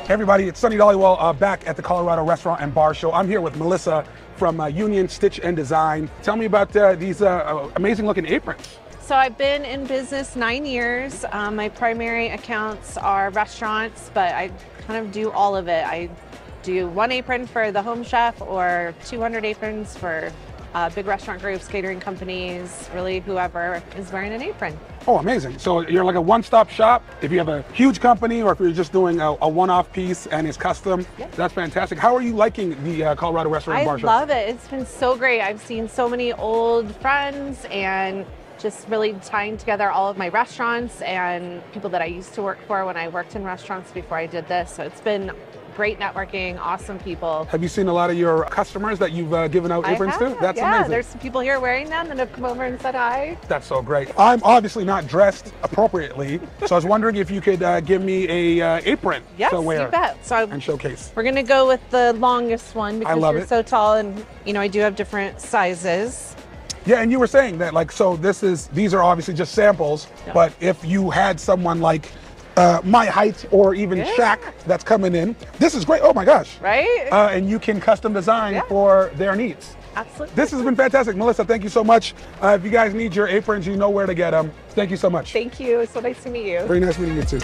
Everybody, it's Sunny Dollywell back at the Colorado Restaurant and Bar Show. I'm here with Melissa from Union Stitch and Design. Tell me about these amazing looking aprons. So I've been in business 9 years. My primary accounts are restaurants, but I kind of do all of it. I do one apron for the home chef or 200 aprons for big restaurant groups, catering companies, really whoever is wearing an apron. Oh, amazing. So you're like a one-stop shop. If you have a huge company or if you're just doing a one-off piece and it's custom, that's fantastic. How are you liking the Colorado Restaurant and Bar Show? I love it. It's been so great. I've seen so many old friends and just really tying together all of my restaurants and people that I used to work for when I worked in restaurants before I did this. So it's been great networking, awesome people. Have you seen a lot of your customers that you've given out aprons to? That's yeah, amazing. There's some people here wearing them that have come over and said hi. That's so great. I'm obviously not dressed appropriately, so I was wondering if you could give me a apron yes, to wear you bet. So and showcase. We're gonna go with the longest one because you're so tall, and you know I do have different sizes. Yeah, and you were saying that these are obviously just samples, but if you had someone like my height or even Shaq that's coming in, this is great. Oh my gosh. Right? And you can custom design for their needs. Absolutely. This has been fantastic. Melissa, thank you so much. If you guys need your aprons, you know where to get them. Thank you so much. Thank you. It's so nice to meet you. Very nice meeting you too.